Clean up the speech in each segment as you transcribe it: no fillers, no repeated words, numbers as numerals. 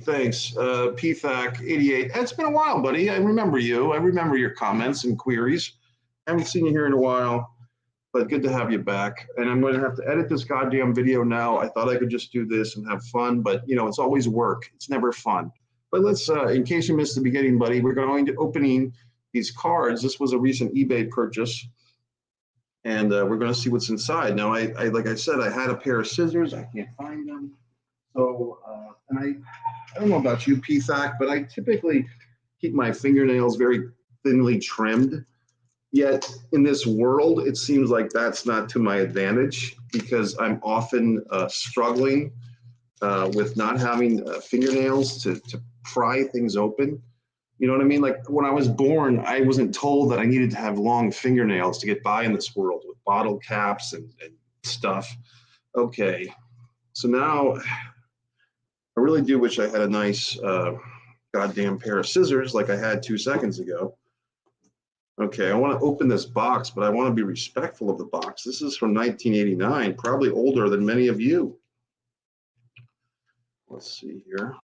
Thanks. PFAC88. It's been a while, buddy. I remember you. I remember your comments and queries. I haven't seen you here in a while, but good to have you back. And I'm going to have to edit this goddamn video now. I thought I could just do this and have fun, but you know, it's always work. It's never fun. But let's, in case you missed the beginning, buddy, we're going to opening these cards. This was a recent eBay purchase, and we're going to see what's inside. Now, I like I said, I had a pair of scissors. I can't find them. So, and I don't know about you, PFAC, but I typically keep my fingernails very thinly trimmed. Yet in this world, it seems like that's not to my advantage because I'm often struggling with not having fingernails to pry things open. You know what I mean? Like when I was born, I wasn't told that I needed to have long fingernails to get by in this world with bottle caps and stuff. Okay, so now I really do wish I had a nice goddamn pair of scissors like I had 2 seconds ago. Okay, I want to open this box, but I want to be respectful of the box. This is from 1989, probably older than many of you. Let's see here.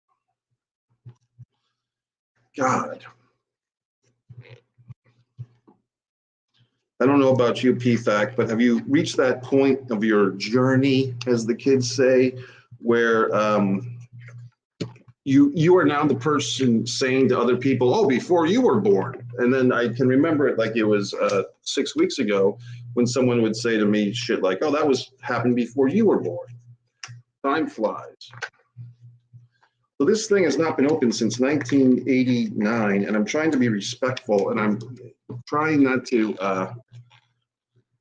God. I don't know about you, PFAC, but have you reached that point of your journey, as the kids say, where you are now the person saying to other people, oh, before you were born? And then I can remember it like it was 6 weeks ago when someone would say to me shit like, oh, that happened before you were born. Time flies. So this thing has not been opened since 1989, and I'm trying to be respectful, and I'm trying not to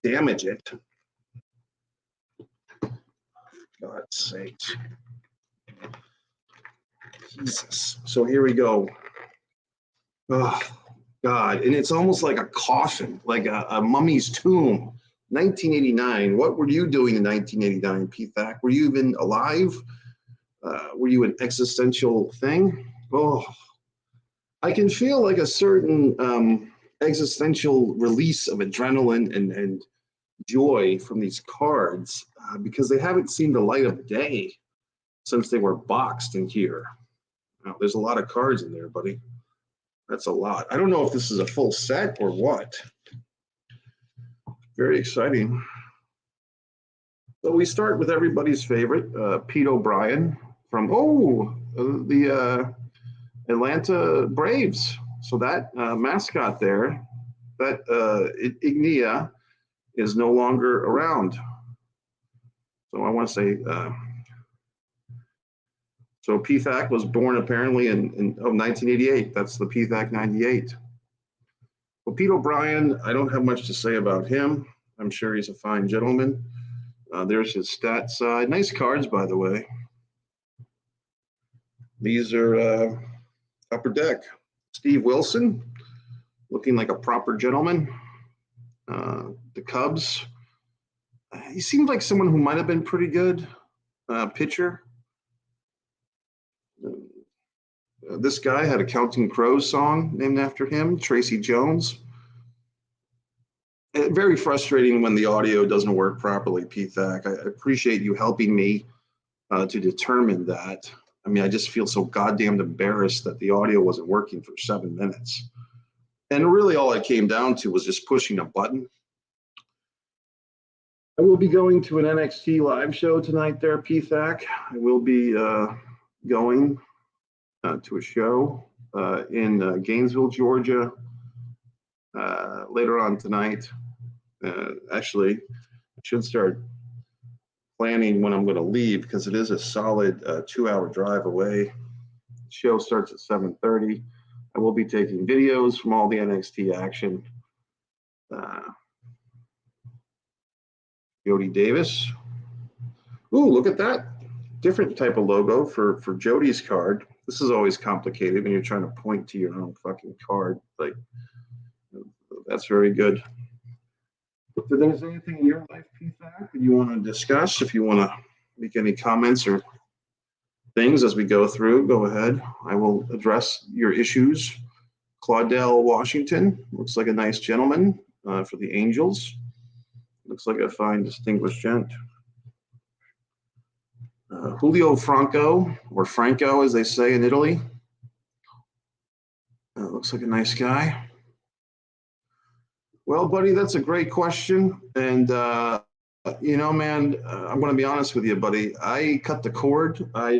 damage it. God's sakes. Jesus. So here we go. Oh, God. And it's almost like a coffin, like a mummy's tomb. 1989. What were you doing in 1989, PFAC? Were you even alive? Were you an existential thing? Oh, I can feel like a certain existential release of adrenaline and joy from these cards because they haven't seen the light of day since they were boxed in here. Now, there's a lot of cards in there, buddy. That's a lot. I don't know if this is a full set or what. Very exciting. So we start with everybody's favorite, Pete O'Brien from, the Atlanta Braves. So that mascot there, that Ignia, is no longer around. So I want to say, so PFAC was born apparently in 1988. That's the PFAC 98. Well, Pete O'Brien, I don't have much to say about him. I'm sure he's a fine gentleman. There's his stat side. Nice cards, by the way. These are upper deck. Steve Wilson, looking like a proper gentleman. The Cubs. He seemed like someone who might have been pretty good pitcher. This guy had a Counting Crows song named after him, Tracy Jones. Very frustrating when the audio doesn't work properly, PFAC. I appreciate you helping me to determine that. I mean, I just feel so goddamn embarrassed that the audio wasn't working for 7 minutes. And really all it came down to was just pushing a button. I will be going to an NXT live show tonight there, PFAC. I will be going to a show in Gainesville, Georgia later on tonight. Actually, I should start planning when I'm going to leave because it is a solid 2-hour drive away. The show starts at 7:30. I will be taking videos from all the NXT action. Jody Davis. Ooh, look at that. Different type of logo for Jody's card. This is always complicated when you're trying to point to your own fucking card. Like, that's very good. If there's anything in your life, PFAC, that you want to discuss, if you want to make any comments or things as we go through, go ahead. I will address your issues. Claudel Washington looks like a nice gentleman for the Angels. Looks like a fine, distinguished gent. Julio Franco, or Franco as they say in Italy. Looks like a nice guy. Well, buddy, that's a great question. And, man, I'm going to be honest with you, buddy. I cut the cord. I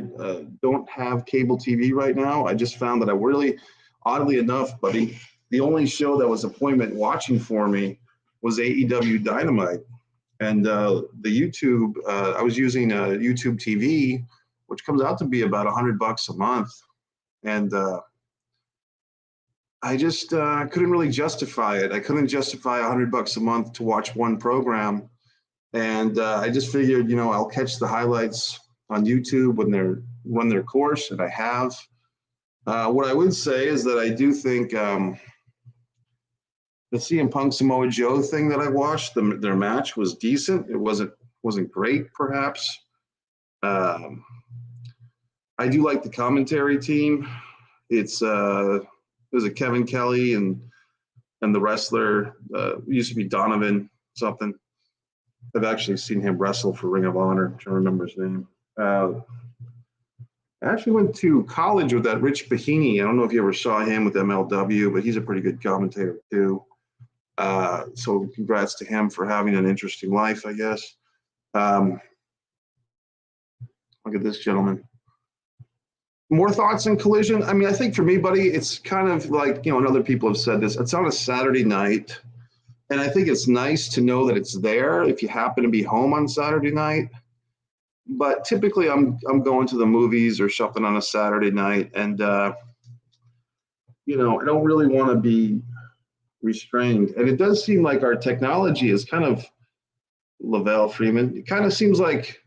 don't have cable TV right now. I just found that I really, oddly enough, buddy, the only show that was appointment watching for me was AEW Dynamite. And the YouTube, I was using YouTube TV, which comes out to be about $100 a month. And I just couldn't really justify it. I couldn't justify $100 a month to watch one program. And I just figured, I'll catch the highlights on YouTube when they run their course, and I have. What I would say is that I do think the CM Punk Samoa Joe thing that I watched, their match was decent. It wasn't great, perhaps. I do like the commentary team. It's was it Kevin Kelly and the wrestler used to be Donovan something. I've actually seen him wrestle for Ring of Honor. I'm trying to remember his name. I actually went to college with that Rich Bahini. I don't know if you ever saw him with MLW, but he's a pretty good commentator too. So congrats to him for having an interesting life, I guess. Look at this gentleman. More thoughts on Collision? I mean, I think for me, buddy, it's kind of like, and other people have said this, it's on a Saturday night. And I think it's nice to know that it's there if you happen to be home on Saturday night. But typically I'm going to the movies or something on a Saturday night. And, I don't really want to be restrained. And it does seem like our technology is kind of, Lavelle Freeman, it kind of seems like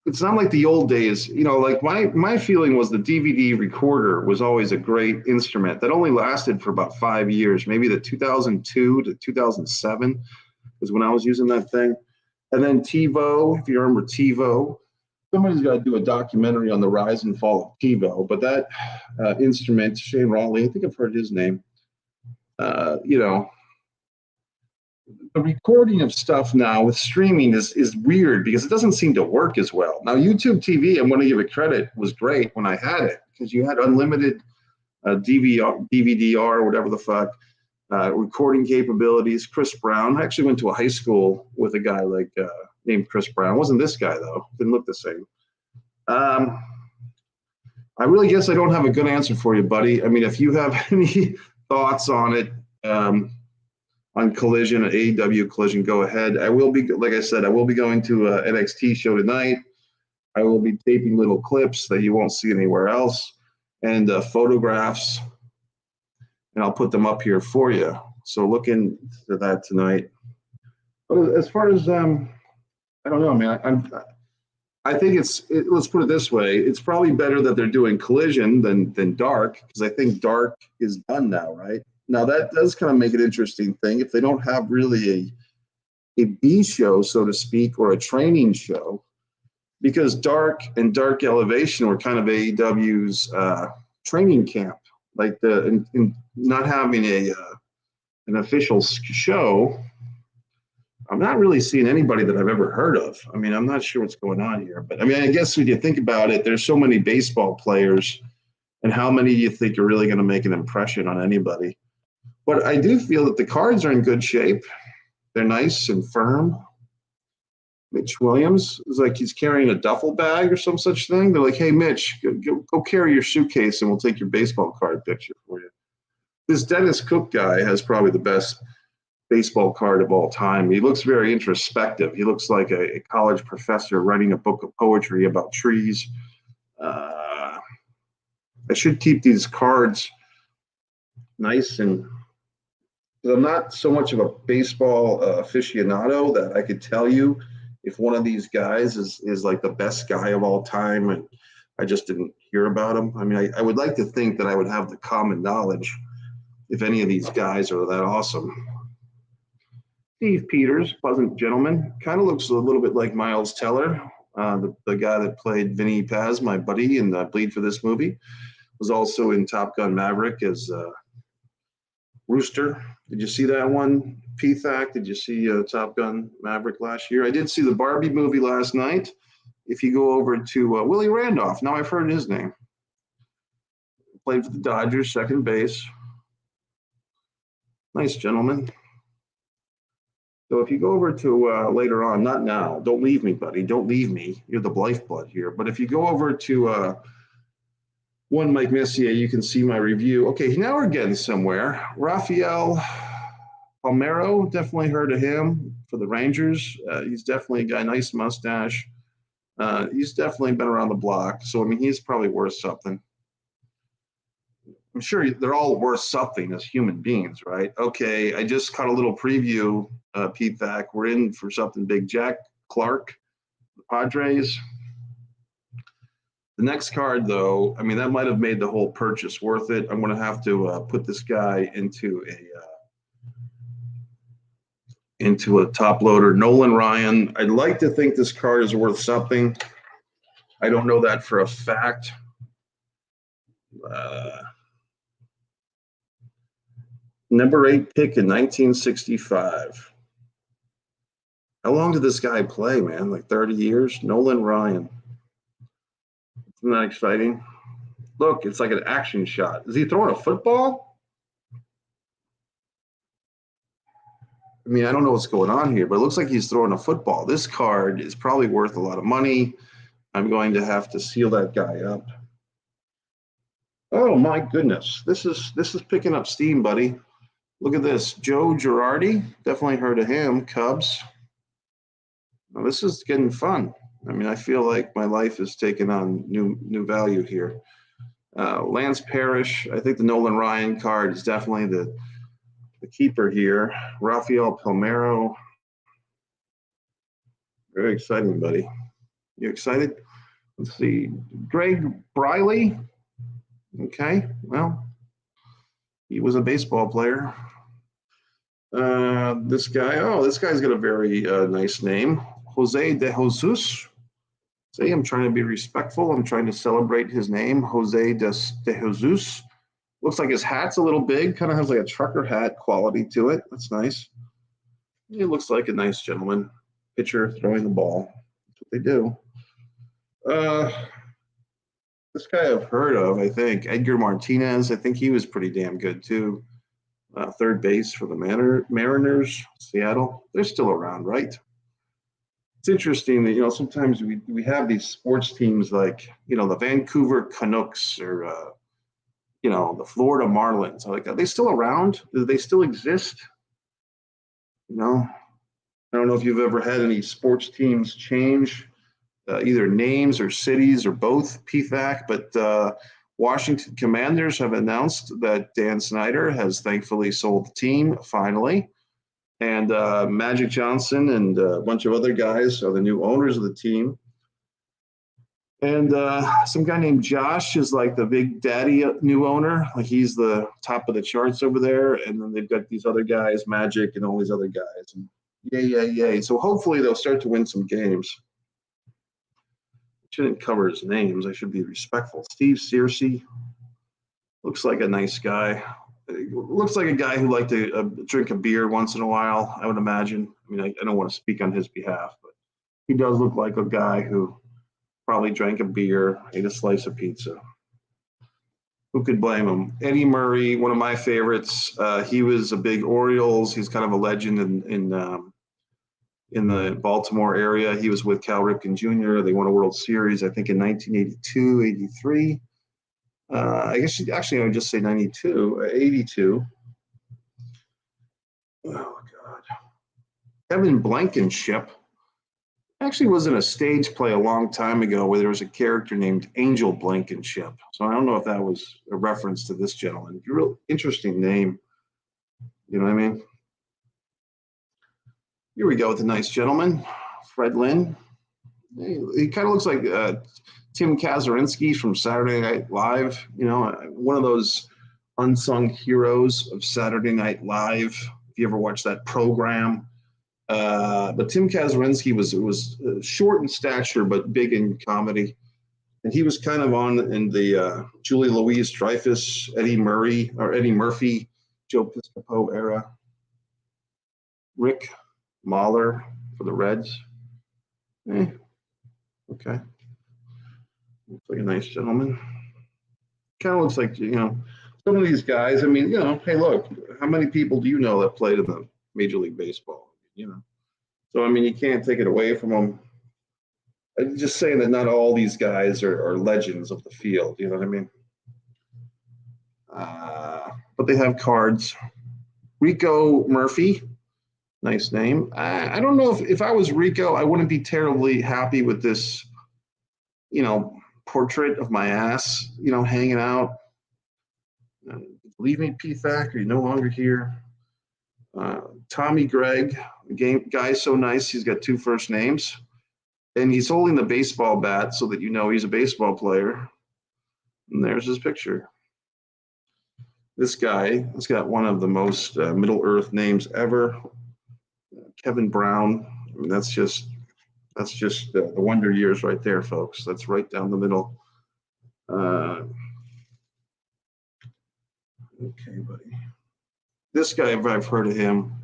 it's not like the old days, like my feeling was the DVD recorder was always a great instrument that only lasted for about 5 years, maybe the 2002 to 2007 is when I was using that thing. And then TiVo, if you remember TiVo, somebody's got to do a documentary on the rise and fall of TiVo, but that instrument, Shane Raleigh, I think I've heard his name, the recording of stuff now with streaming is weird because it doesn't seem to work as well. Now, YouTube TV, I'm going to give it credit, was great when I had it because you had unlimited DVD-R, whatever the fuck, recording capabilities. Chris Brown, I actually went to a high school with a guy named Chris Brown. It wasn't this guy, though. Didn't look the same. I really guess I don't have a good answer for you, buddy. I mean, if you have any thoughts on it, on Collision, AEW Collision, go ahead. I will be, like I said, I will be going to an NXT show tonight. I will be taping little clips that you won't see anywhere else and photographs, and I'll put them up here for you. So look into that tonight. But as far as, I don't know, man. I think let's put it this way. It's probably better that they're doing Collision than Dark because I think Dark is done now, right? Now, that does kind of make an interesting thing. If they don't have really a B show, so to speak, or a training show, because Dark and Dark Elevation were kind of AEW's training camp, like in not having an official show. I'm not really seeing anybody that I've ever heard of. I mean, I'm not sure what's going on here. But, I mean, I guess when you think about it, there's so many baseball players, and how many do you think are really going to make an impression on anybody? But I do feel that the cards are in good shape. They're nice and firm. Mitch Williams is like he's carrying a duffel bag or some such thing. They're like, hey, Mitch, go carry your suitcase and we'll take your baseball card picture for you. This Dennis Cook guy has probably the best baseball card of all time. He looks very introspective. He looks like a college professor writing a book of poetry about trees. I should keep these cards nice and – because I'm not so much of a baseball aficionado that I could tell you if one of these guys is like the best guy of all time and I just didn't hear about him. I mean, I would like to think that I would have the common knowledge if any of these guys are that awesome. Steve Peters, pleasant gentleman, kind of looks a little bit like Miles Teller, the guy that played Vinny Paz, my buddy in Bleed for This movie, was also in Top Gun Maverick as Rooster. Did you see that one? PTAC, did you see Top Gun Maverick last year? I did see the Barbie movie last night. if you go over to Willie Randolph, now I've heard his name. Played for the Dodgers, second base. Nice gentleman. So if you go over to later on, not now, don't leave me, buddy. Don't leave me. You're the lifeblood here. But if you go over to one Mike Messier, you can see my review. Okay, now we're getting somewhere. Rafael Palmeiro, definitely heard of him for the Rangers. He's definitely a guy, nice mustache. He's definitely been around the block. So, I mean, he's probably worth something. I'm sure they're all worth something as human beings, right? Okay, I just caught a little preview, Pete Thack. We're in for something big. Jack Clark, the Padres. The next card, though, I mean, that might have made the whole purchase worth it. I'm going to have to put this guy into a top loader. Nolan Ryan. I'd like to think this card is worth something. I don't know that for a fact. Number 8 pick in 1965. How long did this guy play, man? Like 30 years? Nolan Ryan. Isn't that exciting? Look, it's like an action shot. Is he throwing a football? I mean, I don't know what's going on here, but it looks like he's throwing a football. This card is probably worth a lot of money. I'm going to have to seal that guy up. Oh my goodness. This is picking up steam, buddy. Look at this. Joe Girardi. Definitely heard of him. Cubs. Now, this is getting fun. I mean, I feel like my life is taking on new value here. Lance Parrish. I think the Nolan Ryan card is definitely the keeper here. Rafael Palmeiro. Very exciting, buddy. You excited? Let's see. Greg Briley. Okay, well, he was a baseball player. This guy's got a very nice name. Jose de Jesus. See, I'm trying to be respectful. I'm trying to celebrate his name, Jose de Jesus. Looks like his hat's a little big, kind of has like a trucker hat quality to it. That's nice. He looks like a nice gentleman. Pitcher throwing the ball. That's what they do. This guy I've heard of, I think. Edgar Martinez. I think he was pretty damn good, too. Third base for the Mariners, Seattle. They're still around, right? It's interesting that, sometimes we have these sports teams like, the Vancouver Canucks or, the Florida Marlins. Like, are they still around? Do they still exist? I don't know if you've ever had any sports teams change either names or cities or both, PFAC, but Washington Commanders have announced that Dan Snyder has thankfully sold the team, finally. And Magic Johnson and a bunch of other guys are the new owners of the team. And some guy named Josh is like the big daddy new owner. Like he's the top of the charts over there. And then they've got these other guys, Magic and all these other guys. And yay. So hopefully they'll start to win some games. Shouldn't cover his names. I should be respectful. Steve Searcy looks like a nice guy. Looks like a guy who liked to drink a beer once in a while, I would imagine. I mean, I don't want to speak on his behalf, but he does look like a guy who probably drank a beer, ate a slice of pizza. Who could blame him? Eddie Murray, one of my favorites. He was a big Orioles. He's kind of a legend in the Baltimore area. He was with Cal Ripken Jr. They won a World Series, I think, in 1982, 83. I guess I would just say 92, 82. Oh, God. Kevin Blankenship actually was in a stage play a long time ago where there was a character named Angel Blankenship. So I don't know if that was a reference to this gentleman. Real interesting name. You know what I mean? Here we go with a nice gentleman, Fred Lynn. He kind of looks like Tim Kazurinsky from Saturday Night Live, one of those unsung heroes of Saturday Night Live. If you ever watched that program, but Tim Kazurinsky was short in stature but big in comedy, and he was kind of on in the Julie Louis-Dreyfus, Eddie Murphy, Joe Piscopo era. Rick Mahler for the Reds. Okay. Looks like a nice gentleman. Kind of looks like, some of these guys, I mean, hey, look, how many people do you know that played in the Major League Baseball? So, I mean, you can't take it away from them. I'm just saying that not all these guys are legends of the field. You know what I mean? But they have cards. Rico Murphy, nice name. I don't know if I was Rico, I wouldn't be terribly happy with this, portrait of my ass, hanging out. Believe me, PFAC, are you no longer here? Tommy Gregg, guy's so nice, he's got two first names. And he's holding the baseball bat so that he's a baseball player. And there's his picture. This guy has got one of the most Middle Earth names ever. Kevin Brown. I mean, that's just the wonder years right there, folks. That's right down the middle. Okay, buddy. This guy, I've heard of him.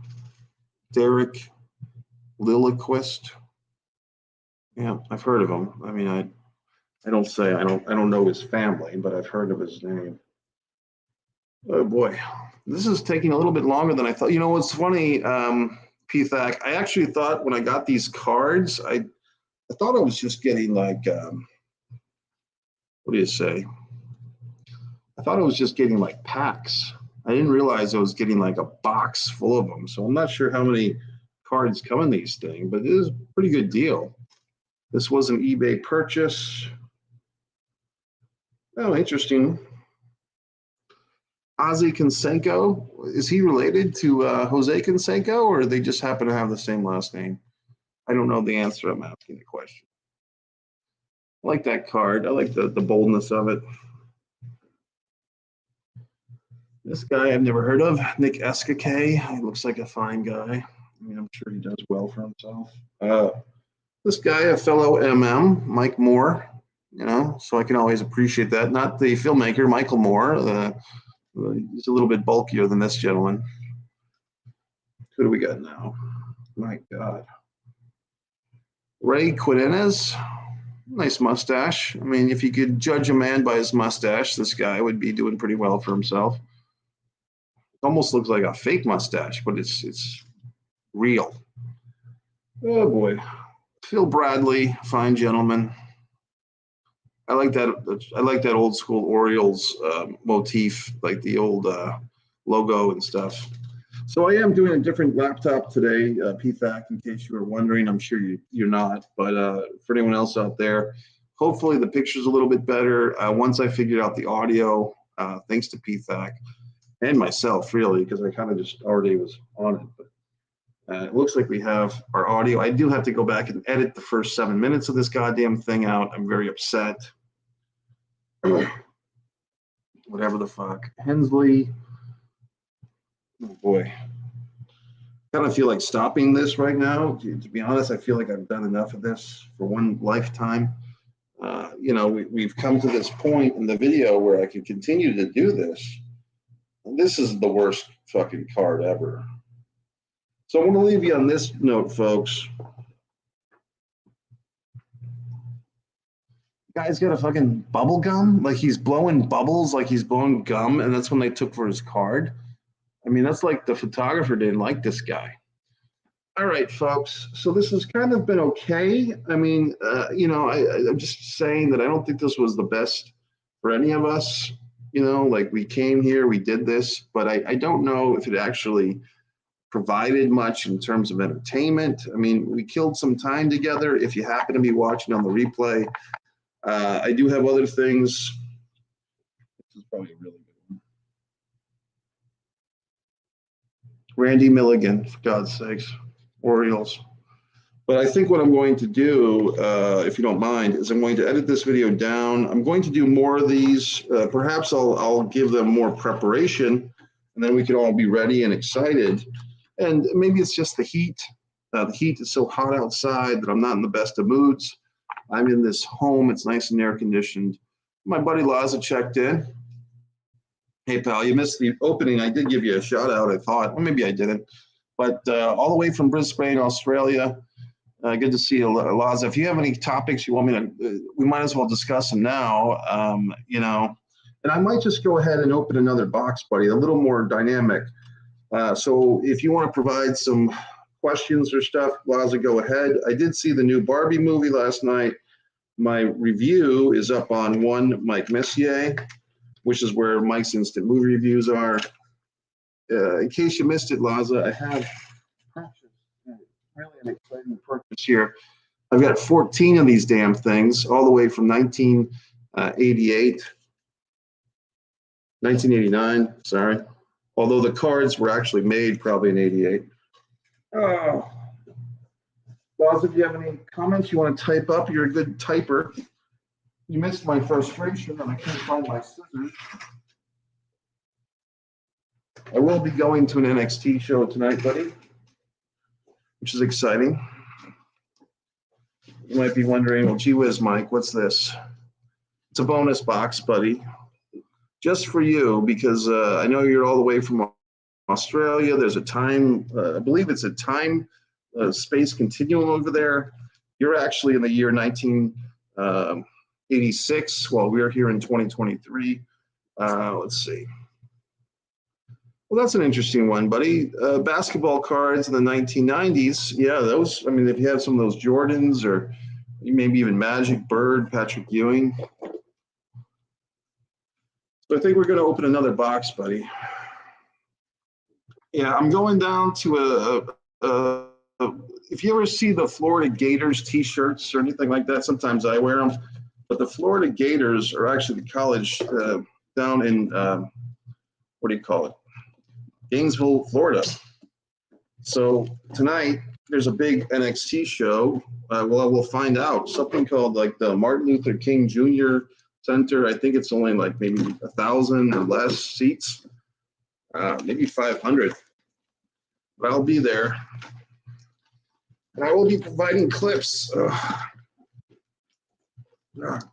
Derek Lilliquist. Yeah, I've heard of him. I mean, I don't know his family, but I've heard of his name. Oh boy, this is taking a little bit longer than I thought. You know what's funny, PThack? I actually thought when I got these cards, I thought I was just getting like, what do you say? I thought I was just getting like packs. I didn't realize I was getting like a box full of them. So I'm not sure how many cards come in these things, but it is a pretty good deal. This was an eBay purchase. Oh, interesting. Ozzy Canseco, is he related to Jose Canseco, or they just happen to have the same last name? I don't know the answer. I'm asking the question. I like that card. I like the boldness of it. This guy I've never heard of, Nick Escake. He looks like a fine guy. I mean, I'm sure he does well for himself. This guy, a fellow MM, Mike Moore, so I can always appreciate that. Not the filmmaker, Michael Moore. He's a little bit bulkier than this gentleman. Who do we got now? My God. Ray Quinonez, nice mustache. I mean, if you could judge a man by his mustache, this guy would be doing pretty well for himself. It almost looks like a fake mustache, but it's real. Oh boy. Phil Bradley, fine gentleman. I like that old school Orioles motif, like the old logo and stuff. So I am doing a different laptop today, PFAC, in case you were wondering. I'm sure you're not, but for anyone else out there, hopefully the picture's a little bit better. Once I figured out the audio, thanks to PFAC and myself, really, because I kind of just already was on it. But it looks like we have our audio. I do have to go back and edit the first 7 minutes of this goddamn thing out. I'm very upset. Whatever the fuck. Hensley. Oh boy. Kind of feel like stopping this right now. To be honest, I feel like I've done enough of this for one lifetime. We've come to this point in the video where I can continue to do this. And this is the worst fucking card ever. So I want to leave you on this note, folks. Guy's got a fucking bubble gum, like he's blowing bubbles, like he's blowing gum, and that's when they took for his card. I mean, that's like the photographer didn't like this guy. All right, folks. So this has kind of been okay. I mean, I'm just saying that I don't think this was the best for any of us. Like we came here, we did this, but I don't know if it actually provided much in terms of entertainment. I mean, we killed some time together. If you happen to be watching on the replay, I do have other things. This is probably a really good one. Randy Milligan, for God's sakes, Orioles. But I think what I'm going to do, if you don't mind, is I'm going to edit this video down. I'm going to do more of these. Perhaps I'll give them more preparation, and then we can all be ready and excited. And maybe it's just the heat. The heat is so hot outside that I'm not in the best of moods. I'm in this home. It's nice and air conditioned. My buddy Laza checked in. Hey, pal, you missed the opening. I did give you a shout out, I thought. Well, maybe I didn't. But all the way from Brisbane, Australia, Good to see you, Laza. If you have any topics you want me to, we might as well discuss them now. And I might just go ahead and open another box, buddy, a little more dynamic. So if you want to provide some questions or stuff, Laza, go ahead. I did see the new Barbie movie last night. My review is up on Messier, which is where Mike's instant movie reviews are. In case you missed it, Laza, I have really an exciting purchase here. I've got 14 of these damn things, all the way from 1989, sorry. Although the cards were actually made probably in 88. Oh. Laza, if you have any comments you want to type up, you're a good typer. You missed my frustration and I can't find my scissors. I will be going to an NXT show tonight, buddy, which is exciting. You might be wondering, well, gee whiz, Mike, what's this? It's a bonus box, buddy, just for you, because I know you're all the way from Australia. There's a time, I believe it's a time space continuum over there. You're actually in the year 1986, while we're here in 2023. Let's see. Well, that's an interesting one, buddy. Basketball cards in the 1990s. Yeah, those, I mean, if you have some of those Jordans or maybe even Magic, Bird, Patrick Ewing. So I think we're going to open another box, buddy. Yeah, I'm going down to if you ever see the Florida Gators t-shirts or anything like that, sometimes I wear them. But the Florida Gators are actually the college down in, what do you call it? Gainesville, Florida. So tonight there's a big NXT show. Well, we'll find out. Something called like the Martin Luther King Jr. Center. I think it's only like maybe 1,000 or less seats, maybe 500. But I'll be there, and I will be providing clips. Oh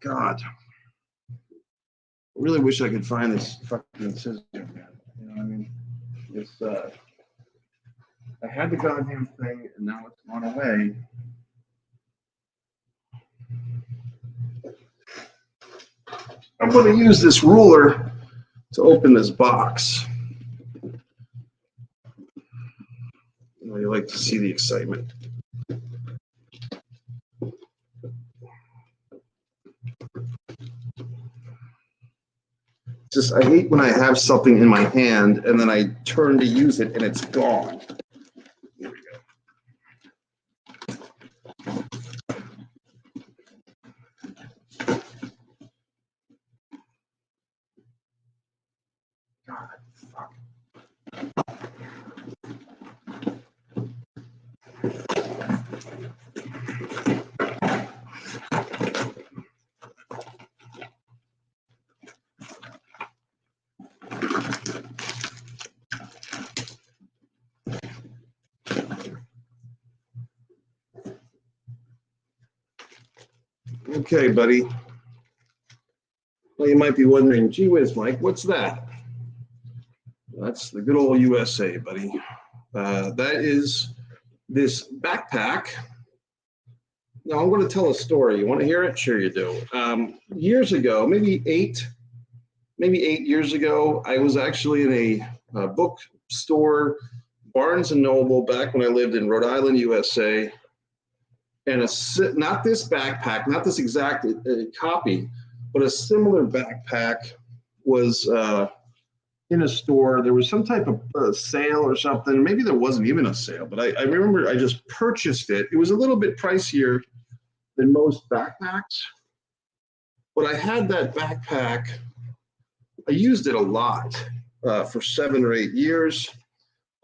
God! I really wish I could find this fucking scissors, man. You know what I mean? It's I had the goddamn thing and now it's gone away. I'm going to use this ruler to open this box. You like to see the excitement. Just, I hate when I have something in my hand and then I turn to use it and it's gone. Here we go. God, fuck. Okay, buddy. Well, you might be wondering, gee whiz, Mike, what's that? That's the good old USA, buddy. That is this backpack. Now, I'm going to tell a story. You want to hear it? Sure you do. Years ago, maybe eight years ago, I was actually in a bookstore, Barnes & Noble, back when I lived in Rhode Island, USA. And not this backpack, not this exact copy, but a similar backpack was in a store. There was some type of sale or something. Maybe there wasn't even a sale, but I remember I just purchased it. It was a little bit pricier than most backpacks, but I had that backpack. I used it a lot for 7 or 8 years.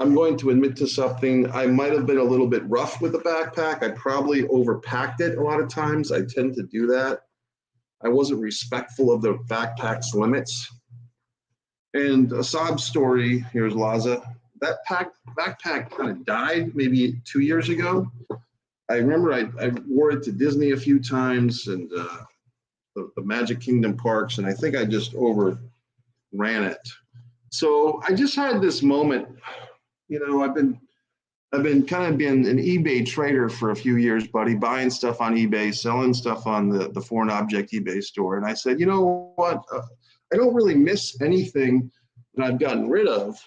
I'm going to admit to something. I might have been a little bit rough with the backpack. I probably overpacked it a lot of times. I tend to do that. I wasn't respectful of the backpack's limits. And a sob story, here's Laza. That backpack kind of died maybe 2 years ago. I remember I wore it to Disney a few times and the Magic Kingdom parks, and I think I just overran it. So I just had this moment. You know, I've been I've been kind of been an eBay trader for a few years, buddy, buying stuff on eBay, selling stuff on the foreign object eBay store. And I said, you know what? I don't really miss anything that I've gotten rid of,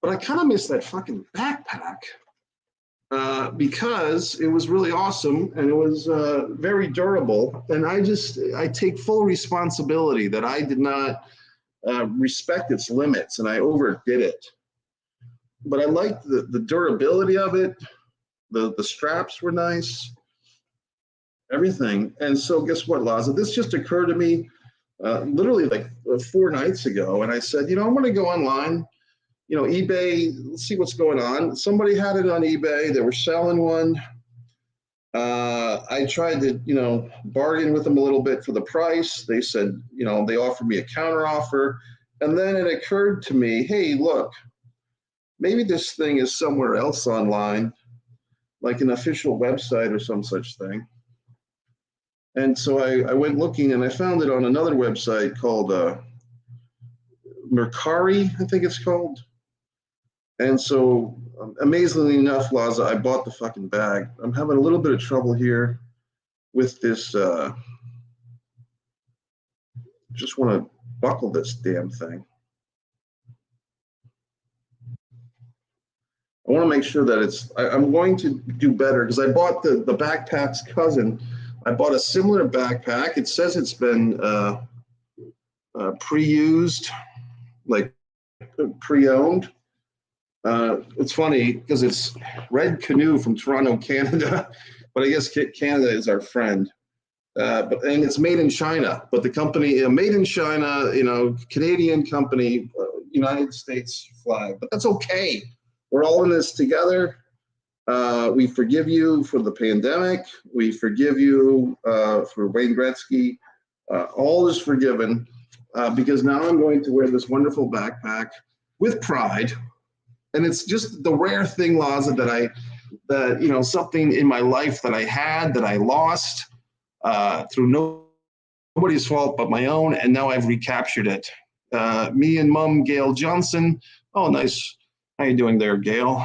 but I kind of miss that fucking backpack because it was really awesome and it was very durable. And I take full responsibility that I did not respect its limits and I overdid it. But I liked the durability of it. The straps were nice, everything. And so guess what, Laza? This just occurred to me literally like 4 nights ago. And I said, you know, I'm going to go online, you know, eBay, let's see what's going on. Somebody had it on eBay. They were selling one. I tried to, you know, bargain with them a little bit for the price. They said, you know, they offered me a counter offer. And then it occurred to me, hey, look, maybe this thing is somewhere else online, like an official website or some such thing. And so I went looking and I found it on another website called Mercari, I think it's called. And so amazingly enough, Laza, I bought the fucking bag. I'm having a little bit of trouble here with this. Just want to buckle this damn thing. I want to make sure that I'm going to do better because I bought the backpack's cousin. I bought a similar backpack. It says it's been pre-used, like pre-owned. It's funny because it's Red Canoe from Toronto, Canada, but I guess Canada is our friend. And it's made in China, but the company made in China, you know, Canadian company, United States flag, but that's okay. We're all in this together. We forgive you for the pandemic. We forgive you for Wayne Gretzky. All is forgiven because now I'm going to wear this wonderful backpack with pride. And it's just the rare thing, Laza, that you know, something in my life that I had, that I lost through nobody's fault but my own, and now I've recaptured it. Me and Mom, Gail Johnson. Oh, nice. How you doing there, Gail?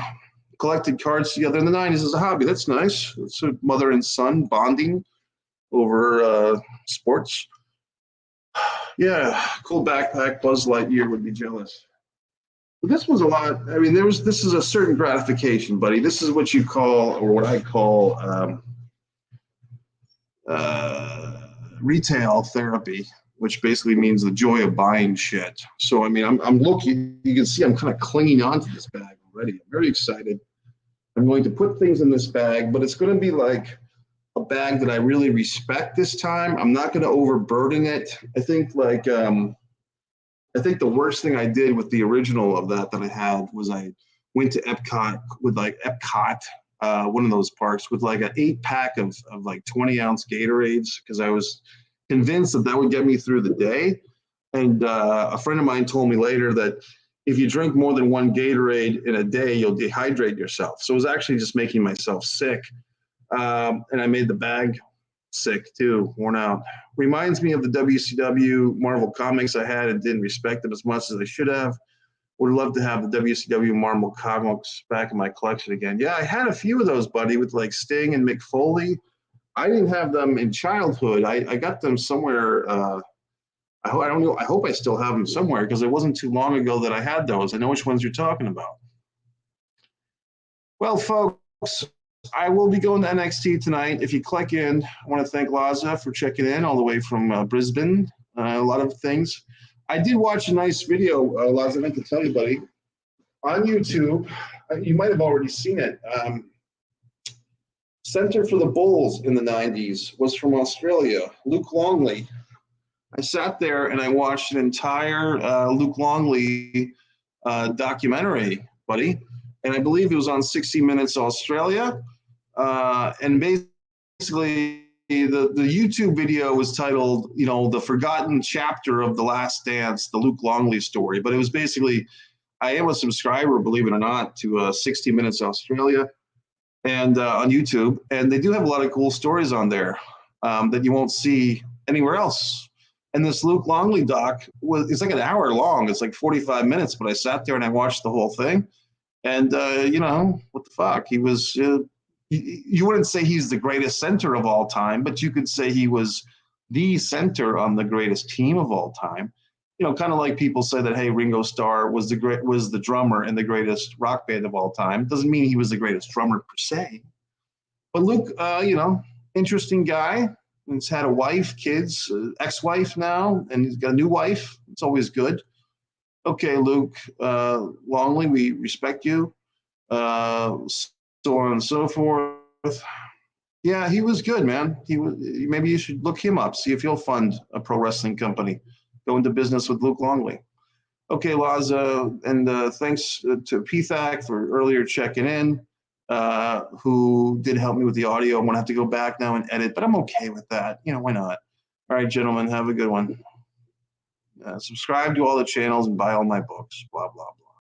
Collected cards together in the 90s as a hobby. That's nice. It's a mother and son bonding over sports. Yeah, cool backpack. Buzz Lightyear would be jealous. But this was a lot. I mean, this is a certain gratification, buddy. This is what you call, or what I call, retail therapy, which basically means the joy of buying shit. So, I mean, I'm looking, you can see I'm kind of clinging onto this bag already. I'm very excited. I'm going to put things in this bag, but it's going to be like a bag that I really respect this time. I'm not going to overburden it. I think the worst thing I did with the original of that I had was I went to Epcot, one of those parks, with like an 8-pack of like 20-ounce Gatorades because I was convinced that would get me through the day. And a friend of mine told me later that if you drink more than 1 Gatorade in a day, you'll dehydrate yourself. So it was actually just making myself sick. And I made the bag sick too, worn out. Reminds me of the WCW Marvel comics I had and didn't respect them as much as I should have. Would love to have the WCW Marvel comics back in my collection again. Yeah, I had a few of those, buddy, with like Sting and Mick Foley. I didn't have them in childhood. I got them somewhere. I don't know. I hope I still have them somewhere because it wasn't too long ago that I had those. I know which ones you're talking about. Well, folks, I will be going to NXT tonight. If you click in, I want to thank Laza for checking in all the way from Brisbane. A lot of things. I did watch a nice video, Laza, I meant to tell you, buddy, on YouTube. You might have already seen it. Center for the Bulls in the 90s was from Australia, Luke Longley. I sat there and I watched an entire Luke Longley documentary, buddy. And I believe it was on 60 Minutes Australia. And basically, the YouTube video was titled, you know, The Forgotten Chapter of The Last Dance, the Luke Longley story. But it was basically, I am a subscriber, believe it or not, to 60 Minutes Australia and on YouTube. And they do have a lot of cool stories on there that you won't see anywhere else. And this Luke Longley doc, it's like an hour long. It's like 45 minutes, but I sat there and I watched the whole thing. And, you know, what the fuck? He was, you wouldn't say he's the greatest center of all time, but you could say he was the center on the greatest team of all time. You know, kind of like people say that, hey, Ringo Starr was the drummer in the greatest rock band of all time. Doesn't mean he was the greatest drummer per se. But Luke, you know, interesting guy. He's had a wife, kids, ex-wife now, and he's got a new wife. It's always good. Okay, Luke Longley, we respect you. So on and so forth. Yeah, he was good, man. He was. Maybe you should look him up, see if he'll fund a pro wrestling company. Go into business with Luke Longley. Okay, Laz, and thanks to PTHAC for earlier checking in, who did help me with the audio. I'm going to have to go back now and edit, but I'm okay with that. You know, why not? All right, gentlemen, have a good one. Subscribe to all the channels and buy all my books, blah, blah, blah.